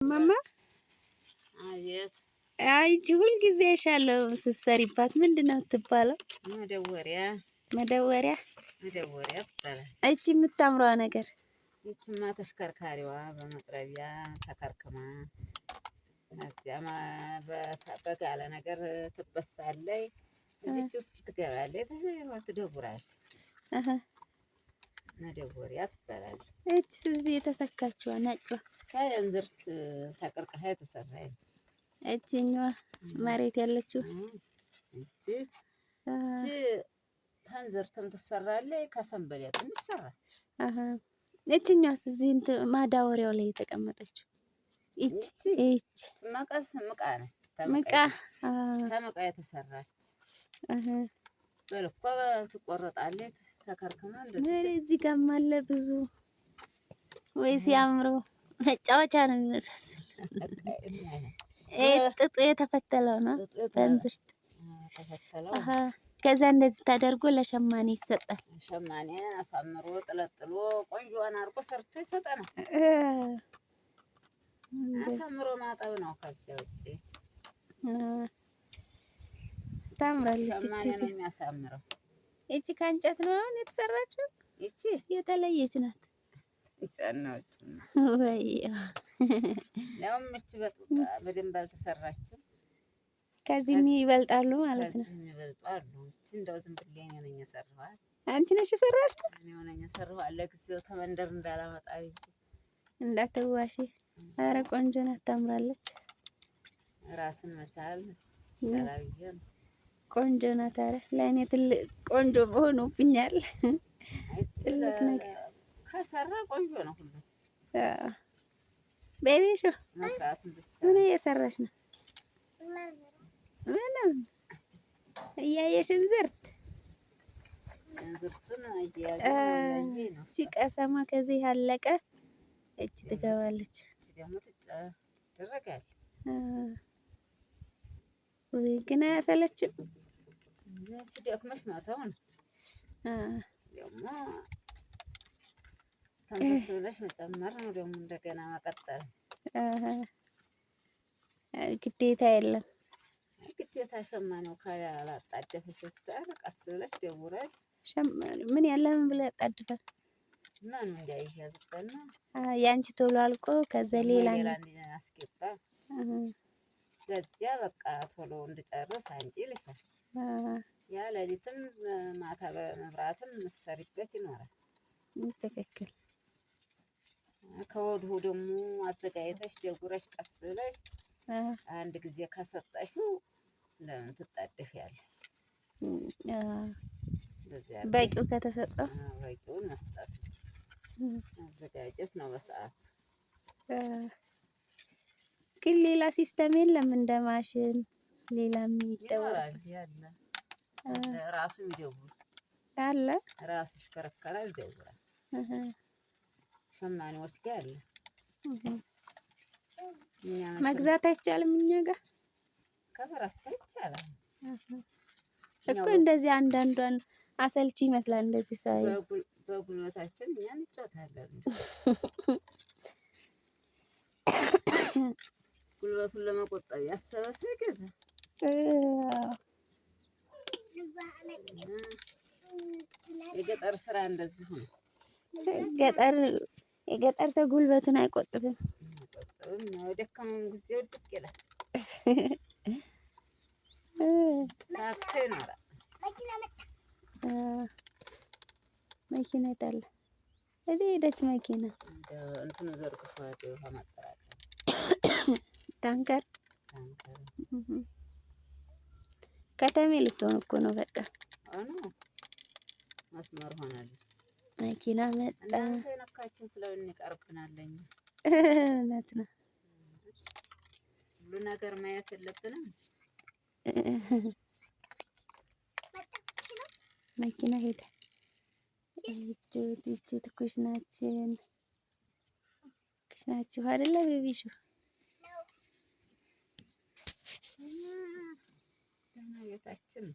ማማ አቤት። አንቺ ሁልጊዜ አይሻለሁ ስትሰሪባት ምንድን ነው የምትባለው? መደወሪያ ትባላለች። እቺ የምታምረዋ ነገር ይችማ ተሽከርካሪዋ በመጥረቢያ ተከርክማ እዚያማ በጋለ ነገር ትበሳለች። እዚች ውስጥ ትገባለች፣ ትደውራለች። መደወሪያ ትባላለች። እቺ እዚህ የተሰካችዋ ነጯ ሳይንዝርት ተቀርቀሃ የተሰራች እቺኛዋ መሬት ያለችው እቺ ታንዘርትም ትሰራለች፣ ከሰንበሌጥም ይሰራል። እቺኛዋስ እዚህ ማዳወሪያው ላይ የተቀመጠችው እቺ መቀስ ምቃ ነች። ተመቃ የተሰራች በልኳ ትቆረጣለች። ተከርክማ እንደዚህ እዚህ ጋርም አለ ብዙ። ወይ ሲያምሩ መጫወቻ ነው የሚመስል። ጥጡ የተፈተለው ነው ተንዝርት ተፈተለው። ከዛ እንደዚህ ታደርጎ ለሸማኔ ይሰጣል። ሸማኔ አሳምሮ ጥለጥሎ ቆንጆዋን አርጎ ሰርቶ ይሰጠናል። አሳምሮ ማጠብ ነው። ከዚያ ውጪ ታምራለች። ሸማኔ ነው የሚያሳምረው። እቺ ከእንጨት ነው አሁን የተሰራችው። እቺ የተለየች ናት። ይጫናች ወይ ያውም እቺ በደንብ አልተሰራችም። ከዚህም ይበልጣሉ ማለት ነው። ከዚህም ይበልጣሉ። እቺ እንደው ዝም ብዬ እኔ ነኝ የሰራኋት። አንቺ ነሽ የሰራሽው? እኔ ነኝ የሰራኋት። ለጊዜው ተመንደር እንዳላመጣ እንዳትዋሺ። ኧረ ቆንጆ ናት፣ ታምራለች። ራስን መቻል ይሻላል ብዬ ነው። ቆንጆ ናት። ኧረ ለእኔ ትልቅ ቆንጆ ሆኖብኛል። ትልቅ ነገር ከሰራ ቆንጆ ነው ሁሉ። ቤቢሾ መስራትን ብቻ ምን እየሰራሽ ነው? ምንም እያየሽ እንዝርት እንዝርቱን እያየሁ ነው። ሲቀሰማ ከዚህ ያለቀ እቺ ትገባለች። እቺ ደግሞ ትደረጋለች። ወይ ግን አያሰለችም? ሲደክመሽ ማታው ነው። ደግሞ ተንፈስ ብለሽ መጨመር ነው። ደግሞ እንደገና መቀጠል ግዴታ የለም። ግዴታ ሸማኔው ካላጣደፈሽ በስተቀር ቀስ ብለሽ ደውረሽ ምን ያለምን ብለ ያጣድፋል። ምኑ እንዳይያዝበት ነው። ያንቺ ቶሎ አልቆ ከዛ ሌላ አስገባ። በዚያ በቃ ቶሎ እንድጨርስ አንቺ ይልሻል። ያ ሌሊትም ማታ በመብራትም ምሰሪበት ይኖራል። ትክክል። ከወዲሁ ደግሞ አዘጋጅተሽ ደጉረሽ ቀስ ብለሽ አንድ ጊዜ ከሰጠሽው ለምን ትጣደፊያለሽ? በቂው ከተሰጠ በቂውን መስጠት ማዘጋጀት ነው በሰዓቱ። ግን ሌላ ሲስተም የለም እንደ ማሽን ሌላ የሚደወል ያለ ራሱ ይደውል አለ። ራሱ ይሽከረከራል፣ ይደውላል። ሸማኔዎች ጋር አለ። መግዛት አይቻልም። እኛ ጋር ከበረታ ይቻላል እኮ። እንደዚህ አንዳንዷን አሰልቺ ይመስላል። እንደዚህ ሳይ በጉልበታችን እኛ እንጫወታለን። ጉልበቱን ለመቆጠብ ያሰበ ሰው ይገዛል። የገጠር ስራ እንደዚህ ነው። የገጠር ሰው ጉልበቱን አይቆጥብም። የደከመውን ጊዜ ውድቅ ይላል። ታክቶ ይኖራል። መኪና ይጣል እዴ ሄደች መኪና እንትኑ ዘርግቷል። ውሃ ማጠራቀም ታንከር ከተሜ ልትሆን እኮ ነው። በቃ መስመር ሆናለች። መኪና መጣ። እናንተ የነካችሁት ለምን ይቀርብናለኝ? እውነት ነው። ሁሉ ነገር ማየት የለብንም። መኪና ሄደ። እቺ ኩሽናችን አይደለ ቤቢሹ? ቤታችን